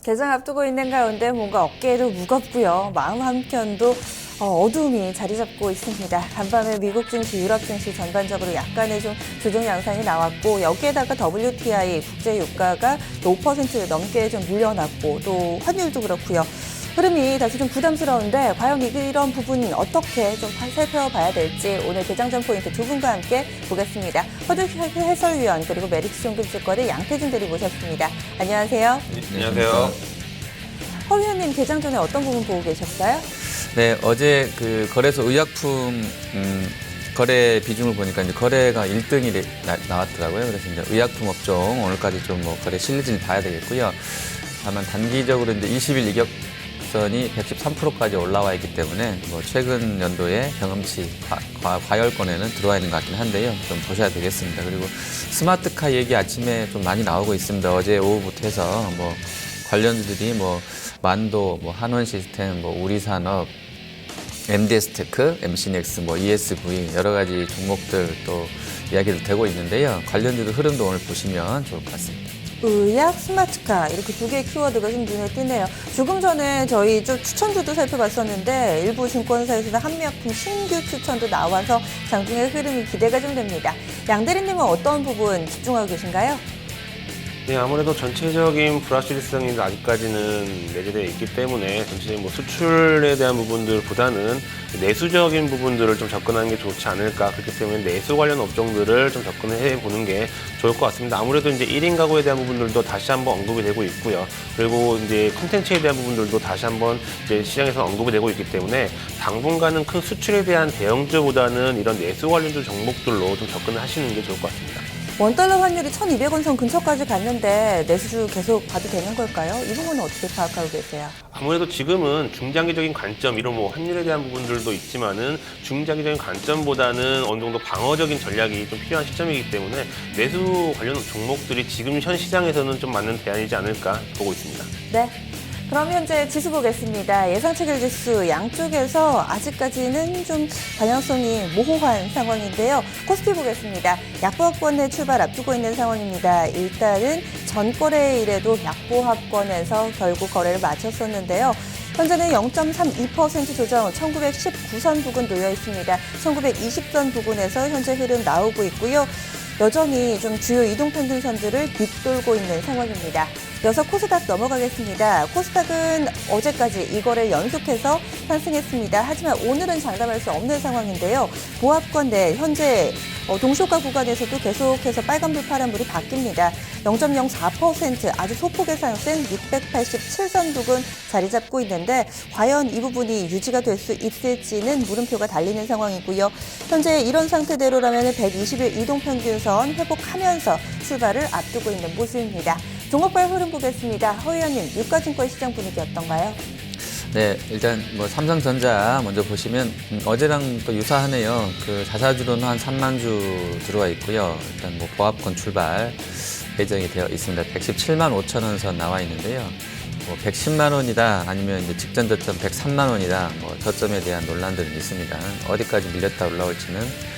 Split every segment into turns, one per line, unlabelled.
개장 앞두고 있는 가운데 뭔가 어깨에도 무겁고요. 마음 한켠도 어두움이 자리 잡고 있습니다. 간밤에 미국 증시, 유럽 증시 전반적으로 약간의 좀 조정 양상이 나왔고 여기에다가 WTI 국제 유가가 5% 넘게 좀 밀려났고 또 환율도 그렇고요. 흐름이 다소 좀 부담스러운데 과연 이런 부분 어떻게 좀 살펴봐야 될지 오늘 개장전 포인트 두 분과 함께 보겠습니다. 허준 해설위원 그리고 메리츠 종금증권의 양태준 대리 모셨습니다. 안녕하세요.
네, 안녕하세요.
허 위원님 개장 전에 어떤 부분 보고 계셨어요?
네, 어제 그 거래소 의약품 거래 비중을 보니까 이제 거래가 1등이 나왔더라고요. 그래서 이제 의약품 업종 오늘까지 좀 뭐 거래 실리진을 봐야 되겠고요. 다만 단기적으로 이제 20일 이격선이 113%까지 올라와 있기 때문에 뭐 최근 연도에 경험치 과열권에는 들어와 있는 것 같긴 한데요. 좀 보셔야 되겠습니다. 그리고 스마트카 얘기 아침에 좀 많이 나오고 있습니다. 어제 오후부터 해서 뭐 관련주들이 뭐 만도, 뭐 한원시스템, 뭐 우리산업, MD스테크, MC넥스, 뭐 ESV 여러 가지 종목들 또 이야기를 되고 있는데요. 관련주도 흐름도 오늘 보시면 좋을 것 같습니다.
의약, 스마트카 이렇게 두 개의 키워드가 좀 눈에 띄네요. 조금 전에 저희 좀 추천주도 살펴봤었는데 일부 증권사에서는 한미약품 신규 추천도 나와서 장중의 흐름이 기대가 좀 됩니다. 양 대리님은 어떤 부분 집중하고 계신가요?
네, 아무래도 전체적인 불확실성이 아직까지는 내재되어 있기 때문에 전체적인 뭐 수출에 대한 부분들보다는 내수적인 부분들을 좀 접근하는 게 좋지 않을까. 그렇기 때문에 내수 관련 업종들을 좀 접근해 보는 게 좋을 것 같습니다. 아무래도 이제 1인 가구에 대한 부분들도 다시 한번 언급이 되고 있고요. 그리고 이제 콘텐츠에 대한 부분들도 다시 한번 이제 시장에서 언급이 되고 있기 때문에 당분간은 큰 수출에 대한 대형주보다는 이런 내수 관련주 종목들로 좀 접근을 하시는 게 좋을 것 같습니다.
원달러 환율이 1,200원 선 근처까지 갔는데 내수주 계속 봐도 되는 걸까요? 이 부분은 어떻게 파악하고 계세요?
아무래도 지금은 중장기적인 관점, 이런 뭐 환율에 대한 부분들도 있지만은 중장기적인 관점보다는 어느 정도 방어적인 전략이 좀 필요한 시점이기 때문에 내수 관련 종목들이 지금 현 시장에서는 좀 맞는 대안이지 않을까 보고 있습니다.
네. 그럼 현재 지수 보겠습니다. 예상체결 지수 양쪽에서 아직까지는 좀 방향성이 모호한 상황인데요. 코스피 보겠습니다. 약보합권의 출발 앞두고 있는 상황입니다. 일단은 전 거래일에도 약보합권에서 결국 거래를 마쳤었는데요. 현재는 0.32% 조정 1919선 부근 놓여 있습니다. 1920선 부근에서 현재 흐름 나오고 있고요. 여전히 좀 주요 이동평균선들을 빗돌고 있는 상황입니다. 이어서 코스닥 넘어가겠습니다. 코스닥은 어제까지 이거를 연속해서 상승했습니다. 하지만 오늘은 장담할 수 없는 상황인데요. 보합권 내 현재 동시효과 구간에서도 계속해서 빨간불 파란불이 바뀝니다. 0.04% 아주 소폭의 상승 687선 부근 자리 잡고 있는데 과연 이 부분이 유지가 될 수 있을지는 물음표가 달리는 상황이고요. 현재 이런 상태대로라면 120일 이동평균선 회복하면서 출발을 앞두고 있는 모습입니다. 종목별 흐름 보겠습니다. 허 의원님, 유가증권 시장 분위기 어떤가요?
네, 일단 뭐 삼성전자 먼저 보시면 어제랑 또 유사하네요. 그 자사주로는 한 3만 주 들어와 있고요. 일단 뭐 보합권 출발 예정이 되어 있습니다. 117만 5천 원 선 나와 있는데요. 뭐 110만 원이다 아니면 이제 직전 저점 103만 원이다 뭐 저점에 대한 논란들은 있습니다. 어디까지 밀렸다 올라올지는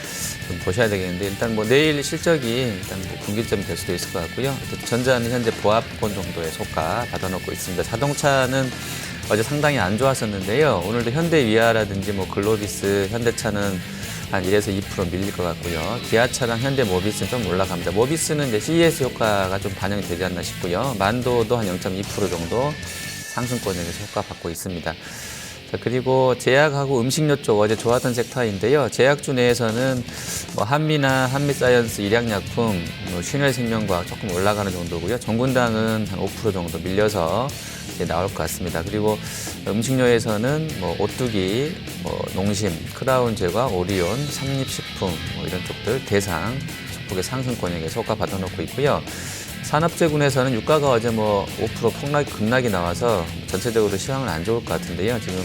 좀 보셔야 되겠는데 일단 뭐 내일 실적이 일단 뭐 분기점이 될 수도 있을 것 같고요. 전자는 현재 보합권 정도의 소가 받아놓고 있습니다. 자동차는 어제 상당히 안 좋았었는데요. 오늘도 현대위아라든지 뭐 글로비스, 현대차는 한 1에서 2% 밀릴 것 같고요. 기아차랑 현대모비스는 좀 올라갑니다. 모비스는 이제 CES 효과가 좀 반영이 되지 않나 싶고요. 만도도 한 0.2% 정도 상승권에서 효과 받고 있습니다. 자, 그리고 제약하고 음식료 쪽 어제 좋았던 섹터인데요. 제약주 내에서는 뭐 한미나 한미사이언스, 일양약품, 뭐 신일생명과학 조금 올라가는 정도고요. 정군당은 한 5% 정도 밀려서 이제 나올 것 같습니다. 그리고 음식료에서는 뭐 오뚜기, 뭐 농심, 크라운 제과, 오리온, 삼립식품 뭐 이런 쪽들 대상 소폭의 상승권에게 효과 받아놓고 있고요. 산업재군에서는 유가가 어제 뭐 5% 급락이 나와서 전체적으로 시황은 안 좋을 것 같은데요. 지금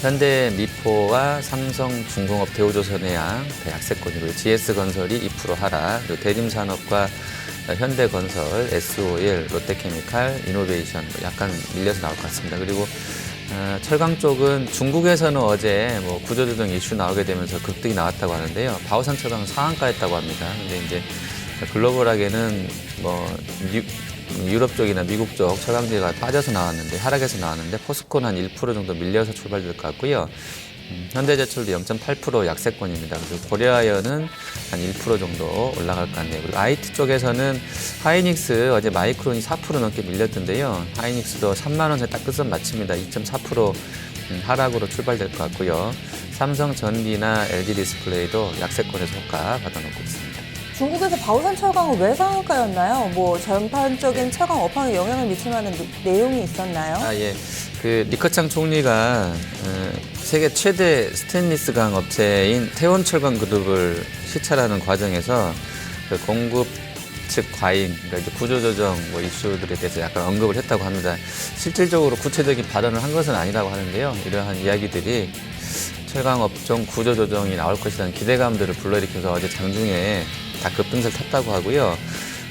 현대 미포와 삼성, 중공업, 대우조선해양 약세권이고요. GS건설이 2% 하락, 그리고 대림산업과 현대건설, SO일, 롯데케미칼, 이노베이션 약간 밀려서 나올 것 같습니다. 그리고 철강 쪽은 중국에서는 어제 뭐 구조조정 이슈 나오게 되면서 급등이 나왔다고 하는데요. 바오산 철강 상한가했다고 합니다. 근데 이제 글로벌하게는 뭐 유럽 쪽이나 미국 쪽 철강지가 빠져서 나왔는데 하락해서 나왔는데 포스코는 한 1% 정도 밀려서 출발될 것 같고요. 현대제철도 0.8% 약세권입니다. 그리고 고려아연은 한 1% 정도 올라갈 것 같네요. 그리고 IT 쪽에서는 하이닉스 어제 마이크론이 4% 넘게 밀렸던데요. 하이닉스도 3만 원에 딱 끝선 마칩니다. 2.4% 하락으로 출발될 것 같고요. 삼성전기나 LG디스플레이도 약세권에서 호가 받아놓고 있습니다.
중국에서 바오산 철강은 왜 상한가였나요? 뭐 전반적인 철강 업황에 영향을 미칠 만한 내용이 있었나요?
예. 그 리커창 총리가 세계 최대 스테인리스 강 업체인 태원철강 그룹을 시찰하는 과정에서 그 공급 측 과잉, 그러니까 이제 구조조정 뭐 이슈들에 대해서 약간 언급을 했다고 합니다. 실질적으로 구체적인 발언을 한 것은 아니라고 하는데요. 이러한 이야기들이 철강 업종 구조조정이 나올 것이라는 기대감들을 불러일으켜서 어제 장중에 다 급등세를 탔다고 하고요.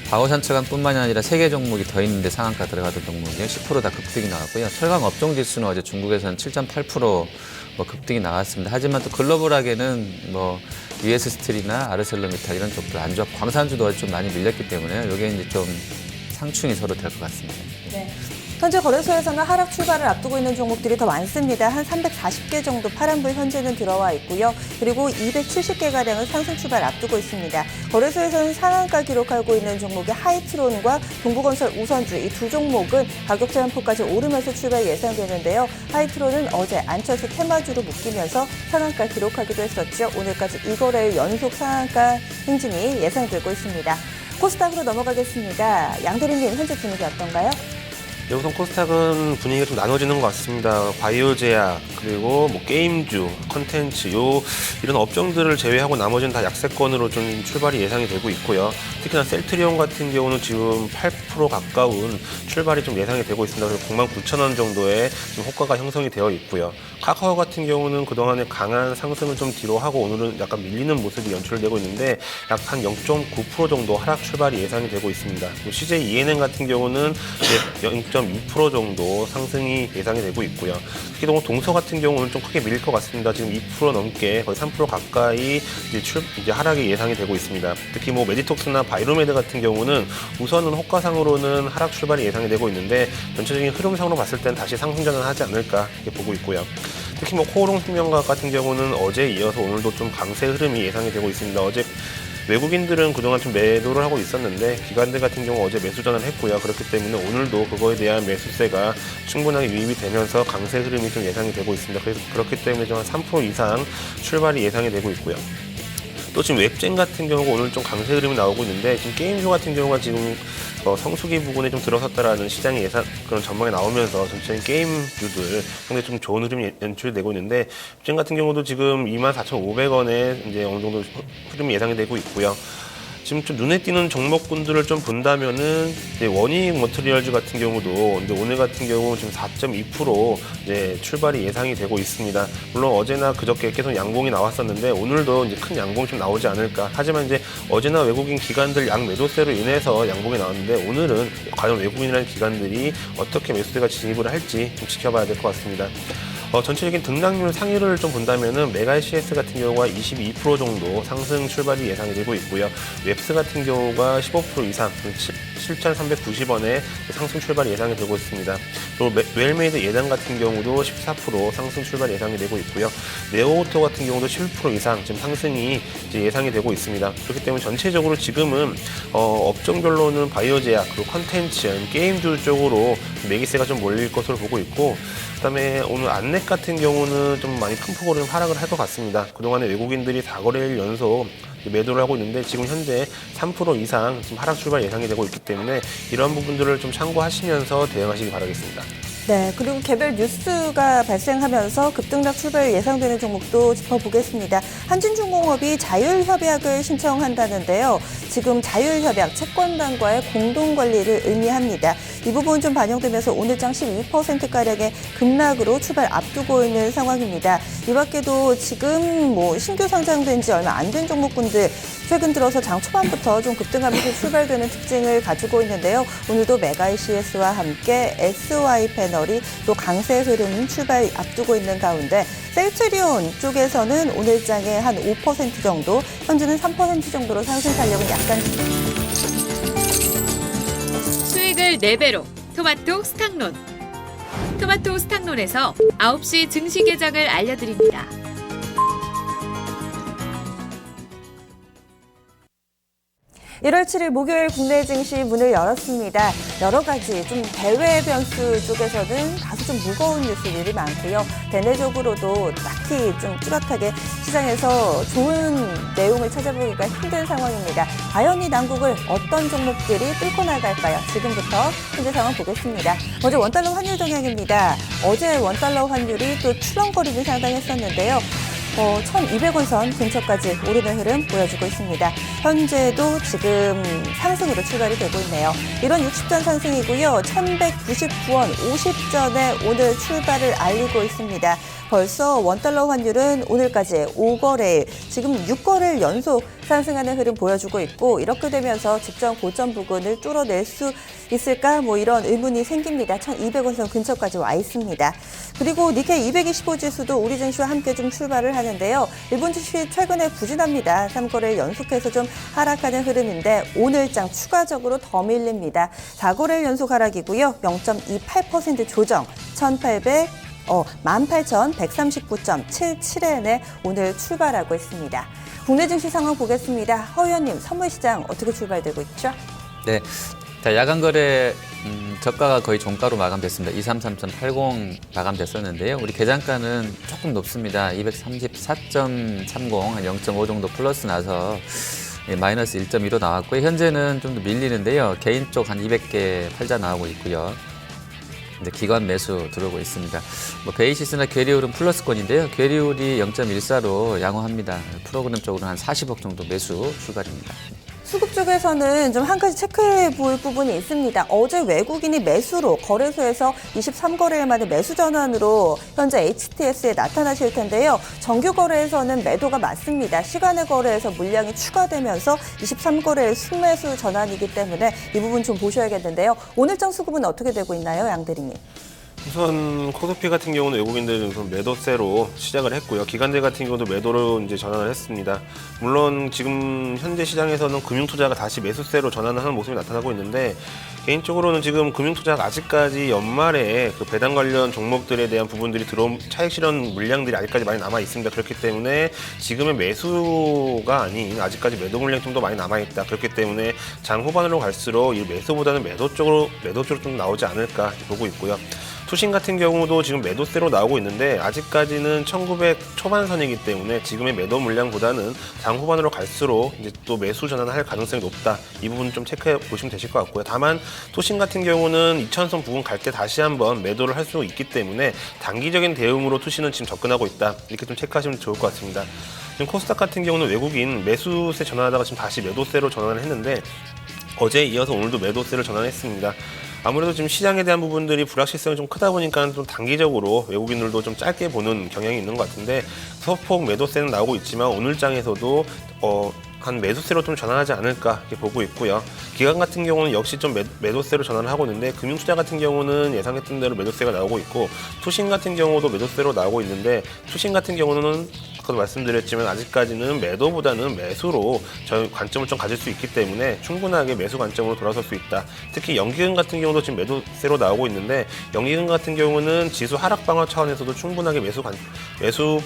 바오산 철강뿐만이 아니라 3개 종목이 더 있는데 상한가 들어가던 종목이요. 10% 다 급등이 나왔고요. 철강 업종 지수는 어제 중국에서는 7.8% 급등이 나왔습니다. 하지만 또 글로벌하게는 뭐 US 스틸이나 아르셀로미탈 이런 쪽도 안 좋았고 광산주도 좀 많이 밀렸기 때문에 이게 이제 좀 상충이 서로 될 것 같습니다.
네. 현재 거래소에서는 하락 출발을 앞두고 있는 종목들이 더 많습니다. 한 340개 정도 파란불 현재는 들어와 있고요. 그리고 270개가량은 상승 출발 앞두고 있습니다. 거래소에서는 상한가 기록하고 있는 종목이 하이트론과 동부건설 우선주 이 두 종목은 가격 제한폭까지 오르면서 출발 예상되는데요. 하이트론은 어제 안철수 테마주로 묶이면서 상한가 기록하기도 했었죠. 오늘까지 2거래일 연속 상한가 행진이 예상되고 있습니다. 코스닥으로 넘어가겠습니다. 양대리님 현재 분위기 어떤가요?
네, 우선 코스닥은 분위기가 좀 나눠지는 것 같습니다. 바이오 제약, 그리고 뭐 게임주, 컨텐츠, 이런 업종들을 제외하고 나머지는 다 약세권으로 좀 출발이 예상이 되고 있고요. 특히나 셀트리온 같은 경우는 지금 8% 가까운 출발이 좀 예상이 되고 있습니다. 그래서 99,000원 정도의 좀 호가가 형성이 되어 있고요. 카카오 같은 경우는 그동안에 강한 상승을 좀 뒤로 하고 오늘은 약간 밀리는 모습이 연출되고 있는데 약 한 0.9% 정도 하락 출발이 예상이 되고 있습니다. CJ ENM 같은 경우는 0.2% 정도 상승이 예상이 되고 있고요. 특히 동서 같은 경우는 좀 크게 밀릴 것 같습니다. 지금 2% 넘게 거의 3% 가까이 이제 하락이 예상이 되고 있습니다. 특히 뭐 메디톡스나 바이로메드 같은 경우는 우선은 호가상으로는 하락 출발이 예상이 되고 있는데 전체적인 흐름상으로 봤을 때는 다시 상승 전환하지 않을까 이렇게 보고 있고요. 특히 뭐 코오롱 생명과학 같은 경우는 어제 이어서 오늘도 좀 강세 흐름이 예상이 되고 있습니다. 어제 외국인들은 그동안 좀 매도를 하고 있었는데 기관들 같은 경우 어제 매수 전환을 했고요. 그렇기 때문에 오늘도 그거에 대한 매수세가 충분하게 유입이 되면서 강세 흐름이 좀 예상이 되고 있습니다. 그래서 그렇기 때문에 좀 한 3% 이상 출발이 예상이 되고 있고요. 또 지금 웹젠 같은 경우가 오늘 좀 강세 흐름이 나오고 있는데 지금 게임주 같은 경우가 지금 성수기 부분에 좀 들어섰다라는 시장의 예상 그런 전망이 나오면서 전체적인 게임주들 상당히 좀 좋은 흐름이 연출되고 있는데 웹젠 같은 경우도 지금 24,500원에 이제 어느 정도 흐름이 예상이 되고 있고요. 지금 좀 눈에 띄는 종목군들을 좀 본다면은 이제 원익 머티리얼즈 같은 경우도 이제 오늘 같은 경우 지금 4.2% 이제 출발이 예상이 되고 있습니다. 물론 어제나 그저께 계속 양봉이 나왔었는데 오늘도 이제 큰 양봉이 좀 나오지 않을까. 하지만 이제 어제나 외국인 기관들 양 매도세로 인해서 양봉이 나왔는데 오늘은 과연 외국인이라는 기관들이 어떻게 매수세가 진입을 할지 좀 지켜봐야 될 것 같습니다. 전체적인 등락률 상위를 좀 본다면은 메가 CS 같은 경우가 22% 정도 상승 출발이 예상이 되고 있고요. 웹스 같은 경우가 15% 이상, 7,390원에 상승 출발이 예상이 되고 있습니다. 그리고 웰메이드 예단 같은 경우도 14% 상승 출발이 예상이 되고 있고요. 네오오토 같은 경우도 11% 이상 지금 상승이 이제 예상이 되고 있습니다. 그렇기 때문에 전체적으로 지금은 업종별로는 바이오 제약, 그리고 컨텐츠, 게임주 쪽으로 매기세가 좀 몰릴 것으로 보고 있고 그다음에 오늘 안넷 같은 경우는 좀 많이 큰 폭으로 하락을 할 것 같습니다. 그동안에 외국인들이 4거래일 연속 매도를 하고 있는데 지금 현재 3% 이상 지금 하락 출발 예상이 되고 있기 때문에 이런 부분들을 좀 참고하시면서 대응하시기 바라겠습니다.
네, 그리고 개별 뉴스가 발생하면서 급등락 출발 예상되는 종목도 짚어보겠습니다. 한진중공업이 자율협약을 신청한다는데요. 지금 자율협약 채권단과의 공동관리를 의미합니다. 이 부분 좀 반영되면서 오늘장 12%가량의 급락으로 출발 앞두고 있는 상황입니다. 이 밖에도 지금 신규 상장된 지 얼마 안 된 종목군들 최근 들어서 장 초반부터 좀 급등하면서 출발되는 특징을 가지고 있는데요. 오늘도 메가이CS와 함께 SY 패널이 또 강세 흐름 출발 앞두고 있는 가운데 셀트리온 쪽에서는 오늘장에 한 5% 정도, 현재는 3% 정도로 상승 탄력은 약간
수익을 4배로 토마토 스탁론. 토마토 스탁론에서 9시 증시 개장을 알려드립니다.
1월 7일 목요일 국내 증시 문을 열었습니다. 여러 가지 좀 대외 변수 쪽에서는 다소 좀 무거운 뉴스들이 많고요. 대내적으로도 딱히 좀 뚜렷하게 시장에서 좋은 내용을 찾아보기가 힘든 상황입니다. 과연 이 난국을 어떤 종목들이 뚫고 나갈까요? 지금부터 현재 상황 보겠습니다. 먼저 원달러 환율 동향입니다. 어제 원달러 환율이 또 출렁거리기 상당했었는데요. 1,200원 선 근처까지 오르는 흐름 보여주고 있습니다. 현재도 지금 상승으로 출발이 되고 있네요. 1원 60전 상승이고요. 1,199원 50전에 오늘 출발을 알리고 있습니다. 벌써 원달러 환율은 오늘까지 5거래일, 지금 6거래일 연속 상승하는 흐름 보여주고 있고, 이렇게 되면서 직전 고점 부근을 뚫어낼 수 있을까? 이런 의문이 생깁니다. 1,200원 선 근처까지 와 있습니다. 그리고 니케이 225 지수도 우리 증시와 함께 좀 출발을 하는데요. 일본 주식 최근에 부진합니다. 3거래일 연속해서 좀 하락하는 흐름인데 오늘장 추가적으로 더 밀립니다. 4거래일 연속 하락이고요. 0.28% 조정, 18,139.77엔에 오늘 출발하고 있습니다. 국내 증시 상황 보겠습니다. 허 의원님, 선물시장 어떻게 출발되고 있죠?
네. 자, 야간 거래 저가가 거의 종가로 마감됐습니다. 233.80 마감됐었는데요. 우리 계장가는 조금 높습니다. 234.30, 한 0.5 정도 플러스 나서 마이너스 1.2로 나왔고요. 현재는 좀 더 밀리는데요. 개인 쪽 한 200개 팔자 나오고 있고요. 이제 기관 매수 들어오고 있습니다. 베이시스나 괴리울은 플러스권인데요. 괴리울이 0.14로 양호합니다. 프로그램 쪽으로는 한 40억 정도 매수 출발입니다.
수급 쪽에서는 좀 한 가지 체크해 볼 부분이 있습니다. 어제 외국인이 매수로 거래소에서 23거래일 만에 매수 전환으로 현재 HTS에 나타나실 텐데요. 정규 거래에서는 매도가 맞습니다. 시간의 거래에서 물량이 추가되면서 23거래일 순매수 전환이기 때문에 이 부분 좀 보셔야겠는데요. 오늘장 수급은 어떻게 되고 있나요, 양 대리님?
우선 코스피 같은 경우는 외국인들은 우선 매도세로 시작을 했고요. 기관들 같은 경우도 매도로 이제 전환을 했습니다. 물론 지금 현재 시장에서는 금융투자가 다시 매수세로 전환을 하는 모습이 나타나고 있는데, 개인적으로는 지금 금융투자가 아직까지 연말에 그 배당 관련 종목들에 대한 부분들이 들어온 차익 실현 물량들이 아직까지 많이 남아 있습니다. 그렇기 때문에 지금의 매수가 아닌 아직까지 매도 물량이 좀 더 많이 남아 있다. 그렇기 때문에 장 후반으로 갈수록 이 매수보다는 매도 쪽으로 좀 나오지 않을까 보고 있고요. 투신 같은 경우도 지금 매도세로 나오고 있는데 아직까지는 1900 초반선이기 때문에 지금의 매도 물량보다는 장 후반으로 갈수록 이제 또 매수 전환을 할 가능성이 높다. 이 부분 좀 체크해 보시면 되실 것 같고요. 다만 투신 같은 경우는 2000선 부근 갈 때 다시 한번 매도를 할 수 있기 때문에 단기적인 대응으로 투신은 지금 접근하고 있다. 이렇게 좀 체크하시면 좋을 것 같습니다. 지금 코스닥 같은 경우는 외국인 매수세 전환하다가 지금 다시 매도세로 전환을 했는데 어제에 이어서 오늘도 매도세를 전환했습니다. 아무래도 지금 시장에 대한 부분들이 불확실성이 좀 크다 보니까 좀 단기적으로 외국인들도 좀 짧게 보는 경향이 있는 것 같은데, 소폭 매도세는 나오고 있지만 오늘장에서도 한 매수세로 좀 전환하지 않을까 이렇게 보고 있고요. 기관 같은 경우는 역시 좀 매도세로 전환을 하고 있는데, 금융투자 같은 경우는 예상했던 대로 매도세가 나오고 있고, 투신 같은 경우도 매도세로 나오고 있는데, 투신 같은 경우는 아까도 말씀드렸지만 아직까지는 매도보다는 매수로 저희 관점을 좀 가질 수 있기 때문에 충분하게 매수 관점으로 돌아설 수 있다. 특히 연기금 같은 경우도 지금 매도세로 나오고 있는데, 연기금 같은 경우는 지수 하락 방어 차원에서도 충분하게 매수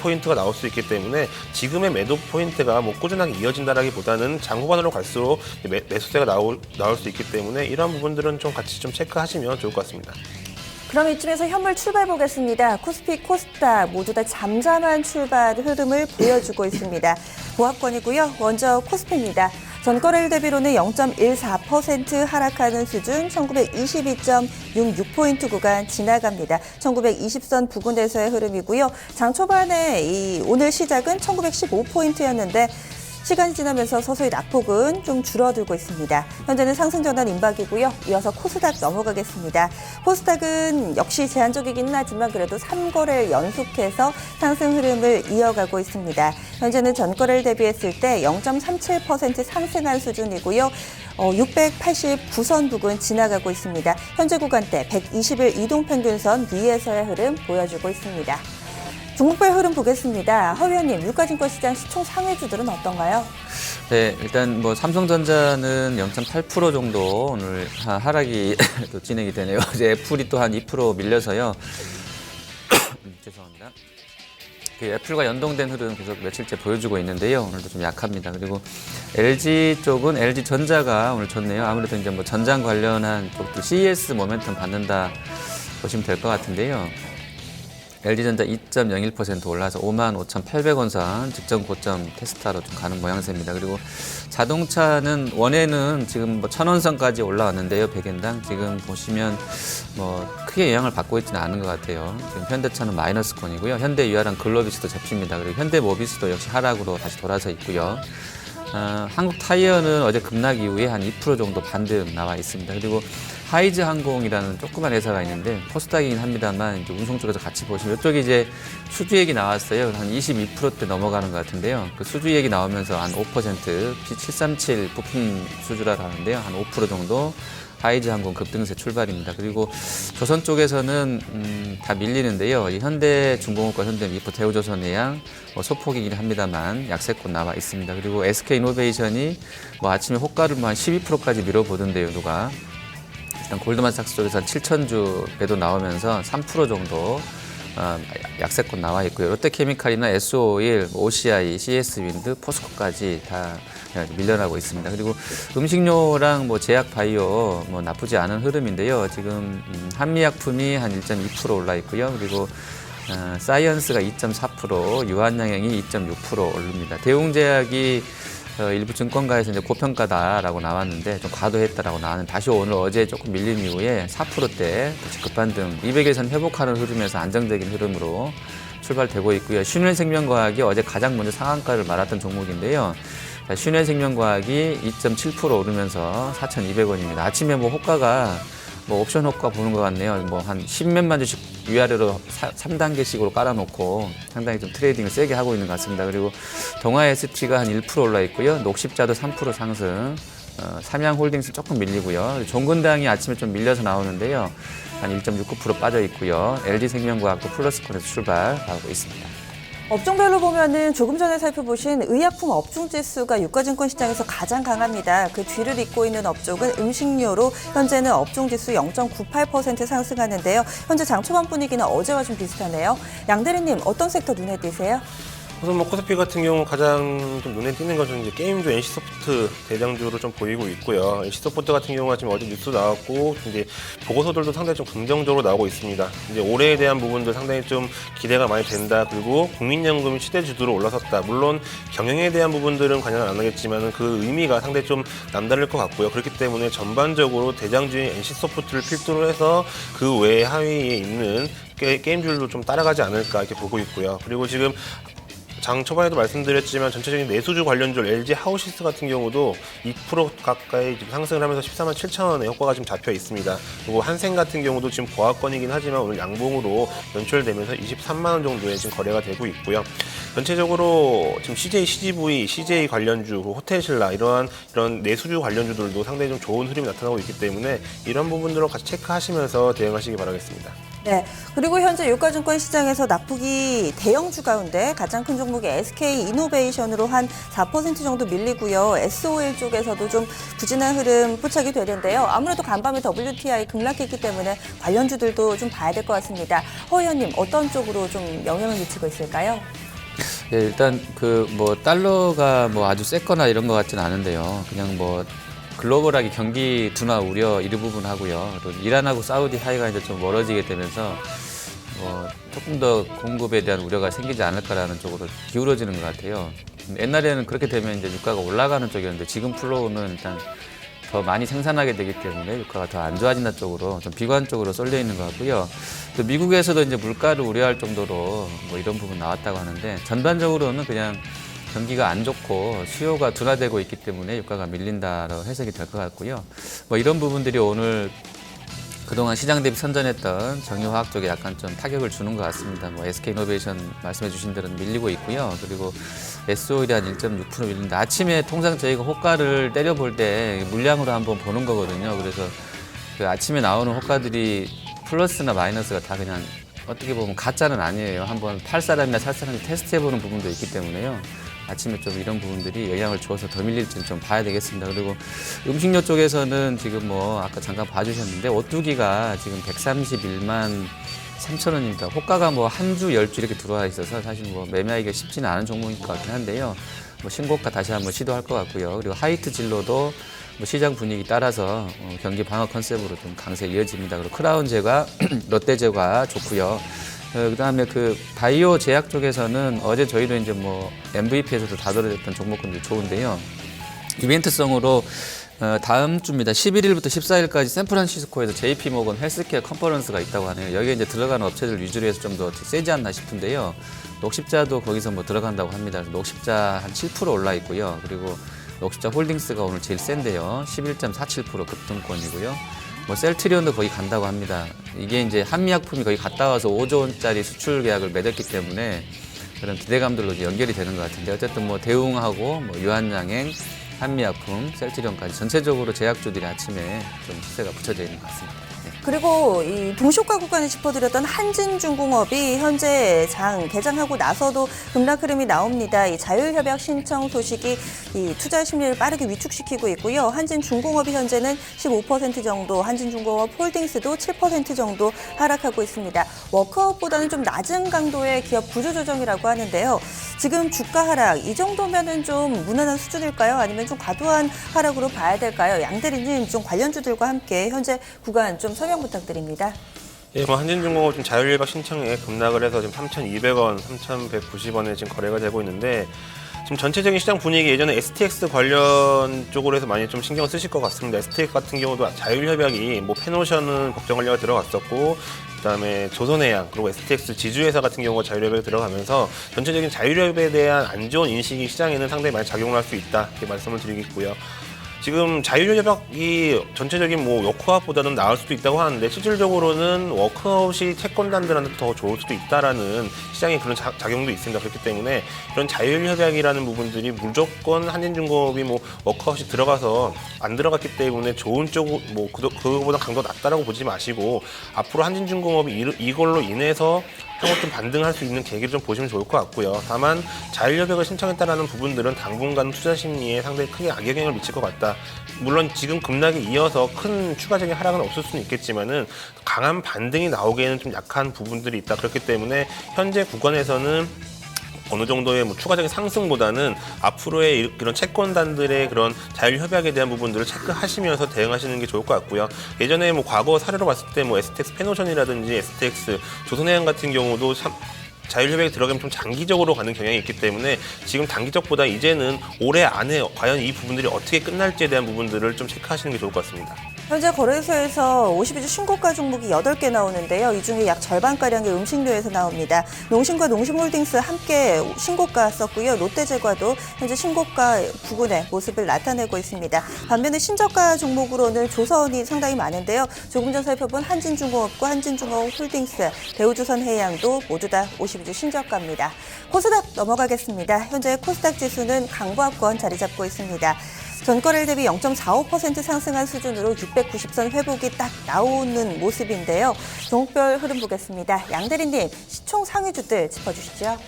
포인트가 나올 수 있기 때문에 지금의 매도 포인트가 꾸준하게 이어진다라기보다는 장 후반으로 갈수록 매수세가 나올 수 있기 때문에 이러한 부분들은 좀 같이 좀 체크하시면 좋을 것 같습니다.
그럼 이쯤에서 현물 출발 보겠습니다. 코스피, 코스닥 모두 다 잠잠한 출발 흐름을 보여주고 있습니다. 보합권이고요. 먼저 코스피입니다. 전거래일 대비로는 0.14% 하락하는 수준, 1922.66포인트 구간 지나갑니다. 1920선 부근에서의 흐름이고요. 장 초반에 오늘 시작은 1915포인트였는데 시간이 지나면서 서서히 낙폭은 좀 줄어들고 있습니다. 현재는 상승 전환 임박이고요. 이어서 코스닥 넘어가겠습니다. 코스닥은 역시 제한적이긴 하지만 그래도 3거래일 연속해서 상승 흐름을 이어가고 있습니다. 현재는 전거래일 대비했을 때 0.37% 상승한 수준이고요. 689선 부근 지나가고 있습니다. 현재 구간대 120일 이동평균선 위에서의 흐름 보여주고 있습니다. 종목별 흐름 보겠습니다. 허 의원님, 유가증권 시장 시총 상위주들은 어떤가요?
네, 일단 뭐 삼성전자는 0.8% 정도 오늘 하락이 또 진행이 되네요. 어제 애플이 또 한 2% 밀려서요. 죄송합니다. 그 애플과 연동된 흐름 계속 며칠째 보여주고 있는데요. 오늘도 좀 약합니다. 그리고 LG 쪽은 LG전자가 오늘 좋네요. 아무래도 이제 뭐 전장 관련한 쪽도 CES 모멘텀 받는다 보시면 될 것 같은데요. LG전자 2.01% 올라서 55,800원 선 직전 고점 테스트하러 좀 가는 모양새입니다. 그리고 자동차는 원에는 지금 뭐 1,000원 선까지 올라왔는데요. 100엔당 지금 보시면 뭐 크게 영향을 받고 있지는 않은 것 같아요. 지금 현대차는 마이너스권이고요. 현대유아랑 글로비스도 잡힙니다. 그리고 현대모비스도 역시 하락으로 다시 돌아서 있고요. 한국타이어는 어제 급락 이후에 한 2% 정도 반등 나와 있습니다. 그리고 하이즈 항공이라는 조그만 회사가 있는데 코스닥이긴 합니다만 이제 운송 쪽에서 같이 보시면 이쪽이 이제 수주 얘기 나왔어요. 한 22%대 넘어가는 것 같은데요. 그 수주 얘기 나오면서 한 5% P737 부품 수주라고 하는데요. 한 5% 정도 하이즈 항공 급등세 출발입니다. 그리고 조선 쪽에서는 다 밀리는데요. 이 현대중공업과 현대미포, 대우조선해양 소폭이긴 합니다만 약세권 나와 있습니다. 그리고 SK이노베이션이 뭐 아침에 호가를 뭐 한 12%까지 밀어보던데요, 누가. 일단 골드만삭스 쪽에서 한 7,000주 매도 나오면서 3% 정도 약세권 나와 있고요. 롯데케미칼이나 S5일, OCI, CS윈드, 포스코까지 다 밀려나고 있습니다. 그리고 음식료랑 뭐 제약바이오 뭐 나쁘지 않은 흐름인데요. 지금 한미약품이 한 1.2% 올라 있고요. 그리고 사이언스가 2.4%, 유한양행이 2.6% 오릅니다. 대웅제약이 일부 증권가에서 이제 고평가다라고 나왔는데 좀 과도했다라고 나왔는데 다시 오늘 어제 조금 밀린 이후에 4%대 급반등 200에선 회복하는 흐름에서 안정적인 흐름으로 출발되고 있고요. 신일생명과학이 어제 가장 먼저 상한가를 말았던 종목인데요. 신일생명과학이 2.7% 오르면서 4,200원입니다. 아침에 뭐 호가가 뭐 옵션 호가 보는 것 같네요. 뭐 한 10몇만 주씩 위아래로 3단계씩으로 깔아놓고 상당히 좀 트레이딩을 세게 하고 있는 것 같습니다. 그리고 동아 ST가 한 1% 올라 있고요. 녹십자도 3% 상승, 삼양홀딩스 조금 밀리고요. 종근당이 아침에 좀 밀려서 나오는데요. 한 1.69% 빠져 있고요. LG생명과학도 플러스권에서 출발하고 있습니다.
업종별로 보면은 조금 전에 살펴보신 의약품 업종 지수가 유가증권 시장에서 가장 강합니다. 그 뒤를 잇고 있는 업종은 음식료로 현재는 업종 지수 0.98% 상승하는데요. 현재 장 초반 분위기는 어제와 좀 비슷하네요. 양 대리님 어떤 섹터 눈에 띄세요?
우선 뭐 코스피 같은 경우 가장 좀 눈에 띄는 것은 이제 게임주 NC소프트 대장주로 좀 보이고 있고요. NC소프트 같은 경우가 지금 어제 뉴스 나왔고 이제 보고서들도 상당히 좀 긍정적으로 나오고 있습니다. 이제 올해에 대한 부분도 상당히 좀 기대가 많이 된다. 그리고 국민연금이 시대주도로 올라섰다. 물론 경영에 대한 부분들은 관여는 안 하겠지만 그 의미가 상당히 좀 남다를 것 같고요. 그렇기 때문에 전반적으로 대장주인 NC소프트를 필두로 해서 그 외 하위에 있는 게임주들도 좀 따라가지 않을까 이렇게 보고 있고요. 그리고 지금 장 초반에도 말씀드렸지만 전체적인 내수주 관련주 LG 하우시스 같은 경우도 2% 가까이 지금 상승을 하면서 14만 7천 원의 효과가 지금 잡혀 있습니다. 그리고 한생 같은 경우도 지금 보합권이긴 하지만 오늘 양봉으로 연출되면서 23만 원 정도의 지금 거래가 되고 있고요. 전체적으로 지금 CJ, CGV, CJ 관련주, 호텔신라 이런 내수주 관련주들도 상당히 좀 좋은 흐름이 나타나고 있기 때문에 이런 부분들을 같이 체크하시면서 대응하시기 바라겠습니다.
네. 그리고 현재 유가증권 시장에서 낙폭이 대형주 가운데 가장 큰 종목이 SK이노베이션으로 한 4% 정도 밀리고요. SOL 쪽에서도 좀 부진한 흐름 포착이 되는데요. 아무래도 간밤에 WTI 급락했기 때문에 관련주들도 좀 봐야 될 것 같습니다. 허 의원님 어떤 쪽으로 좀 영향을 미치고 있을까요?
예, 일단 그 뭐 달러가 뭐 아주 셌거나 이런 것 같지는 않은데요. 그냥 뭐 글로벌하게 경기 둔화 우려 이 부분 하고요. 또 이란하고 사우디 사이가 이제 좀 멀어지게 되면서 뭐 조금 더 공급에 대한 우려가 생기지 않을까라는 쪽으로 기울어지는 것 같아요. 옛날에는 그렇게 되면 이제 유가가 올라가는 쪽이었는데 지금 플로우는 일단 더 많이 생산하게 되기 때문에 유가가 더 안 좋아진다는 쪽으로 좀 비관적으로 쏠려 있는 것 같고요. 또 미국에서도 이제 물가를 우려할 정도로 뭐 이런 부분 나왔다고 하는데 전반적으로는 그냥 경기가 안 좋고 수요가 둔화되고 있기 때문에 유가가 밀린다라고 해석이 될 것 같고요. 뭐 이런 부분들이 오늘 그동안 시장 대비 선전했던 정유화학 쪽에 약간 좀 타격을 주는 것 같습니다. 뭐 SK이노베이션 말씀해 주신 대로 밀리고 있고요. 그리고 SO일이 한 1.6% 밀린다. 아침에 통상 저희가 호가를 때려볼 때 물량으로 한번 보는 거거든요. 그래서 그 아침에 나오는 호가들이 플러스나 마이너스가 다 그냥 어떻게 보면 가짜는 아니에요. 한번 팔 사람이나 살 사람이 테스트해보는 부분도 있기 때문에요. 아침에 좀 이런 부분들이 영향을 줘서 더 밀릴지는 좀 봐야 되겠습니다. 그리고 음식료 쪽에서는 지금 뭐 아까 잠깐 봐주셨는데 오뚜기가 지금 131만 3,000원입니다. 호가가 뭐 한 주, 10주 이렇게 들어와 있어서 사실 뭐 매매하기가 쉽지는 않은 종목일 것 같긴 한데요. 뭐 신고가 다시 한번 시도할 것 같고요. 그리고 하이트 진로도 뭐 시장 분위기 따라서 경기 방어 컨셉으로 좀 강세 이어집니다. 그리고 크라운 제과, 롯데 제과 좋고요. 그다음에 그 바이오 제약 쪽에서는 어제 저희도 이제 뭐 MVP에서도 다뤄졌던 종목군들 좋은데요. 이벤트성으로 다음 주입니다. 11일부터 14일까지 샌프란시스코에서 JP 모건 헬스케어 컨퍼런스가 있다고 하네요. 여기에 이제 들어가는 업체들 위주로 해서 좀 더 세지 않나 싶은데요. 녹십자도 거기서 뭐 들어간다고 합니다. 녹십자 한 7% 올라 있고요. 그리고 녹십자 홀딩스가 오늘 제일 센데요. 11.47% 급등권이고요. 뭐 셀트리온도 거기 간다고 합니다. 이게 이제 한미약품이 거기 갔다 와서 5조 원짜리 수출 계약을 맺었기 때문에 그런 기대감들로 이제 연결이 되는 것 같은데 어쨌든 뭐 대웅하고 뭐 유한양행, 한미약품, 셀트리온까지 전체적으로 제약주들이 아침에 좀 시세가 붙여져 있는 것 같습니다.
그리고 이 동시효과 구간에 짚어드렸던 한진중공업이 현재 장 개장하고 나서도 급락 흐름이 나옵니다. 이 자율협약 신청 소식이 이 투자 심리를 빠르게 위축시키고 있고요. 한진중공업이 현재는 15% 정도, 한진중공업 홀딩스도 7% 정도 하락하고 있습니다. 워크아웃보다는 좀 낮은 강도의 기업 구조조정이라고 하는데요. 지금 주가 하락 이 정도면은 좀 무난한 수준일까요? 아니면 좀 과도한 하락으로 봐야 될까요? 양대리님 좀 관련주들과 함께 현재 구간 좀 설명 부탁드립니다.
예, 뭐 한진중공업 지금 자율협약 신청에 급락을 해서 지금 3,200원, 3,190원에 지금 거래가 되고 있는데 지금 전체적인 시장 분위기 예전에 STX 관련 쪽으로 해서 많이 좀 신경 쓰실 것 같습니다. STX 같은 경우도 자율협약이 뭐 페노션은 법정관리가 들어갔었고 그다음에 조선해양 그리고 STX 지주회사 같은 경우가 자율협약에 들어가면서 전체적인 자율협약에 대한 안 좋은 인식이 시장에는 상당히 많이 작용을 할 수 있다 이렇게 말씀을 드리겠고요. 지금 자율협약이 전체적인 뭐 워크아웃보다는 나을 수도 있다고 하는데 실질적으로는 워크아웃이 채권단들한테 더 좋을 수도 있다라는 시장의 그런 작용도 있습니다. 그렇기 때문에 이런 자율협약이라는 부분들이 무조건 한진중공업이 뭐 워크아웃이 들어가서 안 들어갔기 때문에 좋은 쪽 뭐 그거보다 강도가 낮다라고 보지 마시고 앞으로 한진중공업이 이걸로 인해서 향후 좀 반등할 수 있는 계기를 좀 보시면 좋을 것 같고요. 다만 자율협약을 신청했다라는 부분들은 당분간 투자 심리에 상당히 크게 악영향을 미칠 것 같다. 물론 지금 급락에 이어서 큰 추가적인 하락은 없을 수는 있겠지만은 강한 반등이 나오기에는 좀 약한 부분들이 있다. 그렇기 때문에 현재 구간에서는 어느 정도의 뭐 추가적인 상승보다는 앞으로의 이런 채권단들의 그런 자율협약에 대한 부분들을 체크하시면서 대응하시는 게 좋을 것 같고요. 예전에 뭐 과거 사례로 봤을 때 뭐 STX 페노션이라든지 STX 조선해양 같은 경우도 자율협약에 들어가면 좀 장기적으로 가는 경향이 있기 때문에 지금 단기적보다 이제는 올해 안에 과연 이 부분들이 어떻게 끝날지에 대한 부분들을 좀 체크하시는 게 좋을 것 같습니다.
현재 거래소에서 52주 신고가 종목이 8개 나오는데요. 이 중에 약 절반가량의 음식료에서 나옵니다. 농심과 농심홀딩스 함께 신고가 썼고요. 롯데제과도 현재 신고가 부근의 모습을 나타내고 있습니다. 반면에 신저가 종목으로는 조선이 상당히 많은데요. 조금 전 살펴본 한진중공업과 한진중공업홀딩스, 대우조선해양도 모두 다 52주 신저가입니다. 코스닥 넘어가겠습니다. 현재 코스닥 지수는 강보합권 자리 잡고 있습니다. 전거래일 대비 0.45% 상승한 수준으로 690선 회복이 딱 나오는 모습인데요. 종목별 흐름 보겠습니다. 양대리님, 시총 상위주들 짚어주시죠.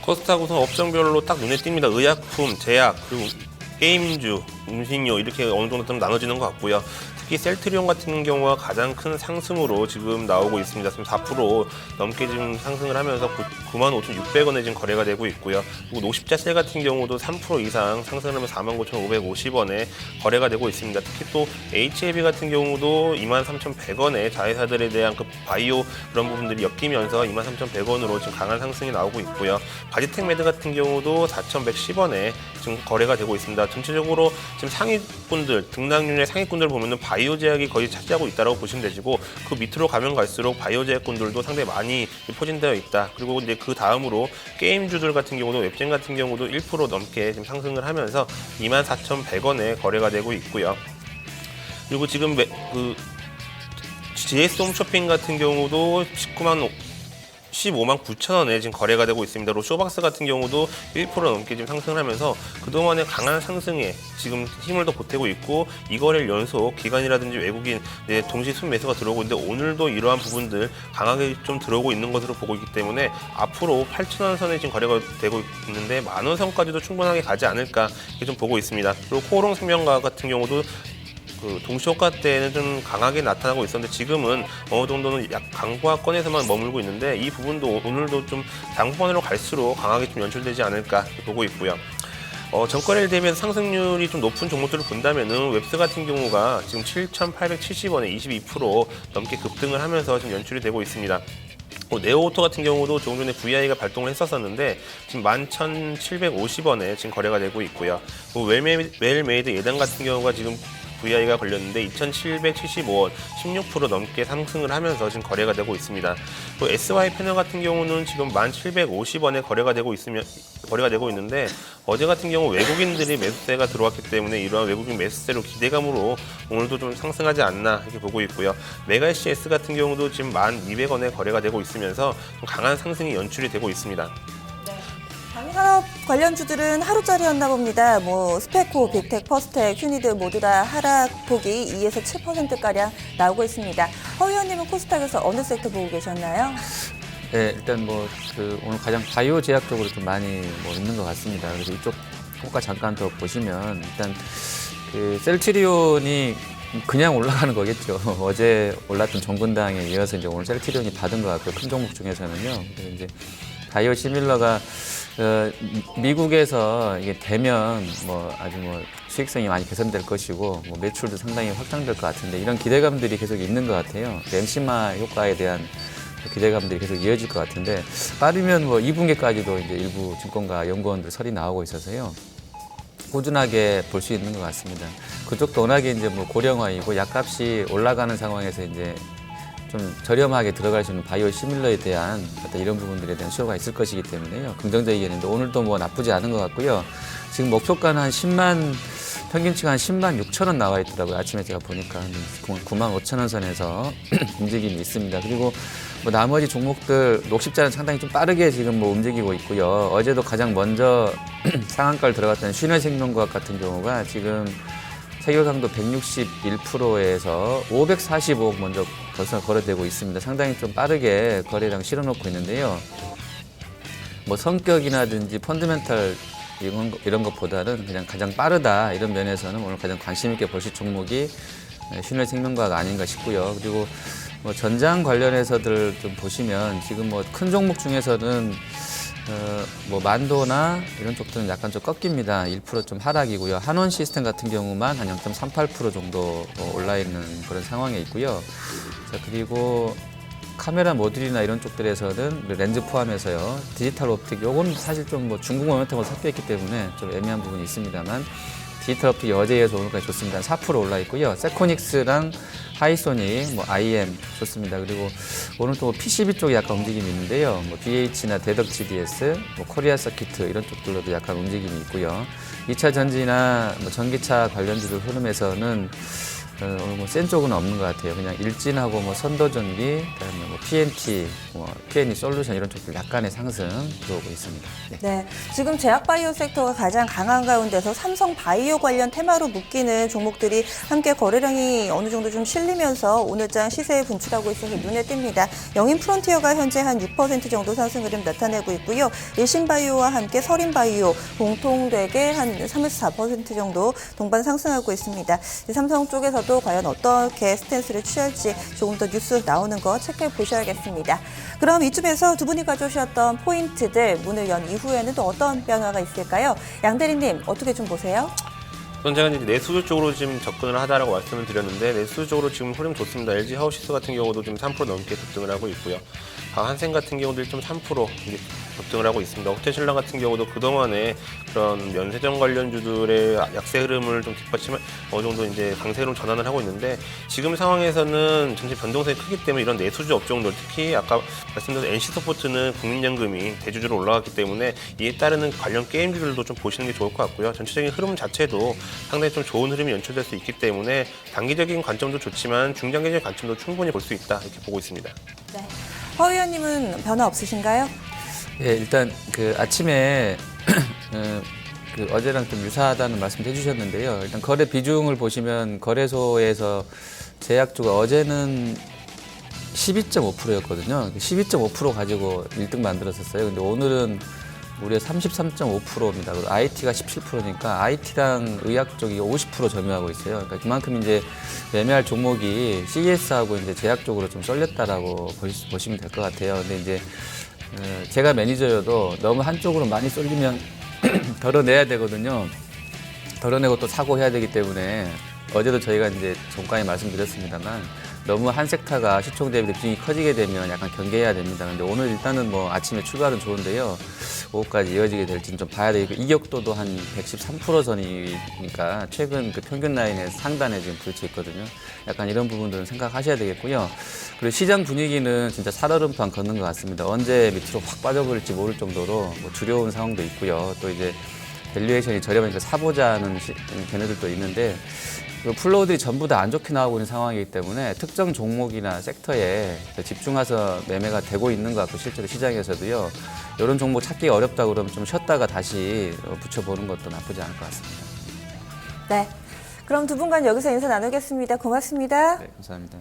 코스닥 우선 업종별로 딱 눈에 띕니다. 의약품, 제약, 그리고 게임주, 음식료 이렇게 어느 정도 좀 나눠지는 것 같고요. 특히 셀트리온 같은 경우가 가장 큰 상승으로 지금 나오고 있습니다. 지금 4% 넘게 지금 상승을 하면서 95,600원에 지금 거래가 되고 있고요. 그리고 녹십자셀 같은 경우도 3% 이상 상승하면서 49,550원에 거래가 되고 있습니다. 특히 또 HAB 같은 경우도 23,100원에 자회사들에 대한 그 바이오 그런 부분들이 엮이면서 23,100원으로 지금 강한 상승이 나오고 있고요. 바디텍메드 같은 경우도 4,110원에 지금 거래가 되고 있습니다. 전체적으로 지금 상위군들, 등락률의 상위군들 보면은 바이오 제약이 거의 차지하고 있다고 보시면 되시고 그 밑으로 가면 갈수록 바이오 제약군들도 상당히 많이 포진되어 있다. 그리고 이제 그 다음으로 게임주들 같은 경우도 웹젠 같은 경우도 1% 넘게 지금 상승을 하면서 24,100원에 거래가 되고 있고요. 그리고 지금 그 GS 홈쇼핑 같은 경우도 15만 9천 원에 지금 거래가 되고 있습니다. 쇼박스 같은 경우도 1% 넘게 지금 상승을 하면서 그동안의 강한 상승에 지금 힘을 더 보태고 있고, 이거래일 연속 기관이라든지 외국인 동시 순매수가 들어오고 있는데, 오늘도 이러한 부분들 강하게 좀 들어오고 있는 것으로 보고 있기 때문에 앞으로 8,000원 선에 지금 거래가 되고 있는데 10,000원 선까지도 충분하게 가지 않을까 이렇게 좀 보고 있습니다. 그리고 코오롱생명과학 같은 경우도 그 동시효과 때는 좀 강하게 나타나고 있었는데, 지금은 어느 정도는 약 강보합권에서만 머물고 있는데, 이 부분도 오늘도 좀 장후반으로 갈수록 강하게 좀 연출되지 않을까 보고 있고요. 전거래일 대비해서 상승률이 좀 높은 종목들을 본다면은 웹스 같은 경우가 지금 7,870원에 22% 넘게 급등을 하면서 지금 연출이 되고 있습니다. 네오오토 같은 경우도 조금 전에 VI가 발동을 했었었는데 지금 11,750원에 지금 거래가 되고 있고요. 웰메이드 예단 같은 경우가 지금 VI가 걸렸는데 2,775원, 16% 넘게 상승을 하면서 지금 거래가 되고 있습니다. 또 SY 패널 같은 경우는 지금 1,750원에 거래가 되고 있는데, 어제 같은 경우 외국인들이 매수세가 들어왔기 때문에 이러한 외국인 매수세로 기대감으로 오늘도 좀 상승하지 않나 이렇게 보고 있고요. 메가SCS 같은 경우도 지금 1,200원에 거래가 되고 있으면서 좀 강한 상승이 연출이 되고 있습니다.
산업 관련주들은 하루짜리였나 봅니다. 스페코, 빅텍, 퍼스텍, 휴니드 모두 다 하락폭이 2에서 7%가량 나오고 있습니다. 허 의원님은 코스닥에서 어느 섹터 보고 계셨나요?
네, 일단 오늘 가장 바이오 제약 쪽으로 좀 많이 있는 것 같습니다. 그래서 이쪽 호가 잠깐 더 보시면, 일단 셀트리온이 그냥 올라가는 거겠죠. 어제 올랐던 정근당에 이어서 이제 오늘 셀트리온이 받은 것 같고요. 큰 종목 중에서는요. 그래서 이제 바이오 시밀러가 미국에서 이게 되면 아주 수익성이 많이 개선될 것이고 매출도 상당히 확장될 것 같은데, 이런 기대감들이 계속 있는 것 같아요. 엠시마 효과에 대한 기대감들이 계속 이어질 것 같은데, 빠르면 2분기까지도 이제 일부 증권가 연구원들 설이 나오고 있어서요. 꾸준하게 볼 수 있는 것 같습니다. 그쪽도 워낙에 이제 고령화이고 약값이 올라가는 상황에서 이제 좀 저렴하게 들어갈 수 있는 바이오 시밀러에 대한 어떤 이런 부분들에 대한 수요가 있을 것이기 때문에요. 긍정적이겠는데, 오늘도 나쁘지 않은 것 같고요. 지금 목표가는 한 10만, 평균치가 한 10만 6천 원 나와 있더라고요. 아침에 제가 보니까 9만 5천 원 선에서 움직임이 있습니다. 그리고 나머지 종목들 녹십자는 상당히 좀 빠르게 지금 움직이고 있고요. 어제도 가장 먼저 상한가를 들어갔던 슈네생명과학 같은 경우가 지금 세계 강도 161%에서 545억 먼저 벌써 거래되고 있습니다. 상당히 좀 빠르게 거래량 실어놓고 있는데요. 성격이라든지 펀드멘탈 이런 것보다는 그냥 가장 빠르다, 이런 면에서는 오늘 가장 관심 있게 보실 종목이 슈네생명과학 아닌가 싶고요. 그리고 전장 관련해서들 좀 보시면 지금 큰 종목 중에서는 만도나 이런 쪽들은 약간 좀 꺾입니다. 1% 좀 하락이고요. 한원 시스템 같은 경우만 한 0.38% 정도 올라 있는 그런 상황에 있고요. 자, 그리고 카메라 모듈이나 이런 쪽들에서는 렌즈 포함해서요. 디지털 옵틱, 요건 사실 좀 중국 모멘텀으로 섞여 있기 때문에 좀 애매한 부분이 있습니다만, 디지털 옵틱이 어제에서 오늘까지 좋습니다. 4% 올라 있고요. 세코닉스랑 하이소닉, IM 좋습니다. 그리고 오늘 또 PCB 쪽에 약간 움직임이 있는데요. BH나 대덕 GDS, 코리아 서키트 이런 쪽들로도 약간 움직임이 있고요. 2차 전지나 전기차 관련주들 흐름에서는 오늘 센 쪽은 없는 것 같아요. 그냥 일진하고 선도전기, 그다음에 PNT, PNE 솔루션 이런 쪽들 약간의 상승 들어오고 있습니다.
네, 지금 제약바이오 섹터가 가장 강한 가운데서 삼성바이오 관련 테마로 묶이는 종목들이 함께 거래량이 어느 정도 좀 실리면서 오늘장 시세에 분출하고 있어서 눈에 띕니다. 영인 프론티어가 현재 한 6% 정도 상승 흐름 나타내고 있고요. 일신바이오와 함께 서린바이오 공통되게 한 3에서 4% 정도 동반 상승하고 있습니다. 삼성 쪽에서도 과연 어떻게 스탠스를 취할지 조금 더 뉴스 나오는 거 체크해 보셔야겠습니다. 그럼 이쯤에서 두 분이 가져오셨던 포인트들 문을 연 이후에는 또 어떤 변화가 있을까요? 양 대리님 어떻게 좀 보세요?
우선 제가 이제 내수 쪽으로 지금 접근을 하다라고 말씀을 드렸는데, 내수 쪽으로 지금 흐름 좋습니다. LG 하우시스 같은 경우도 지금 3% 넘게 급등을 하고 있고요. 한생 같은 경우도 1.3% 급등을 하고 있습니다. 호텔신라 같은 경우도 그동안에 그런 면세점 관련주들의 약세 흐름을 좀 뒷받침을 어느 정도 이제 강세 흐름 전환을 하고 있는데, 지금 상황에서는 전체 변동성이 크기 때문에 이런 내수주 업종들, 특히 아까 말씀드린 NC소프트는 국민연금이 대주주로 올라갔기 때문에 이에 따르는 관련 게임주들도 좀 보시는 게 좋을 것 같고요. 전체적인 흐름 자체도 상당히 좀 좋은 흐름이 연출될 수 있기 때문에 단기적인 관점도 좋지만 중장기적인 관점도 충분히 볼 수 있다, 이렇게 보고 있습니다.
네. 허 의원님은 변화 없으신가요?
예, 일단 그 아침에 그 어제랑 좀 유사하다는 말씀 해주셨는데요. 일단 거래 비중을 보시면 거래소에서 제약주가 어제는 12.5%였거든요. 12.5% 가지고 1등 만들었었어요. 근데 오늘은 무려 33.5%입니다. 그리고 IT가 17%니까 IT랑 의학 쪽이 50% 점유하고 있어요. 그러니까 그만큼 이제 매매할 종목이 CES하고 이제 제약 쪽으로 좀 쏠렸다라고 보시면 될 것 같아요. 근데 이제 제가 매니저여도 너무 한쪽으로 많이 쏠리면 덜어내야 되거든요. 덜어내고 또 사고 해야 되기 때문에 어제도 저희가 이제 종가에 말씀드렸습니다만 너무 한 섹터가 시총 대비 비중이 커지게 되면 약간 경계해야 됩니다. 근데 오늘 일단은 뭐 아침에 출발은 좋은데요. 오후까지 이어지게 될지는 좀 봐야 되고 이격도도 한 113% 전이니까 최근 그 평균 라인의 상단에 지금 부딪혀 있거든요. 약간 이런 부분들은 생각하셔야 되겠고요. 그리고 시장 분위기는 진짜 살얼음판 걷는 것 같습니다. 언제 밑으로 확 빠져버릴지 모를 정도로 뭐 두려운 상황도 있고요. 또 이제 밸류에이션이 저렴하니까 사보자는 걔네들도 있는데 플로우들이 전부 다 안 좋게 나오고 있는 상황이기 때문에 특정 종목이나 섹터에 집중해서 매매가 되고 있는 것 같고 실제로 시장에서도요. 이런 종목 찾기 어렵다 그러면 좀 쉬었다가 다시 붙여보는 것도 나쁘지 않을 것 같습니다.
네. 그럼 두 분간 여기서 인사 나누겠습니다. 고맙습니다.
네, 감사합니다.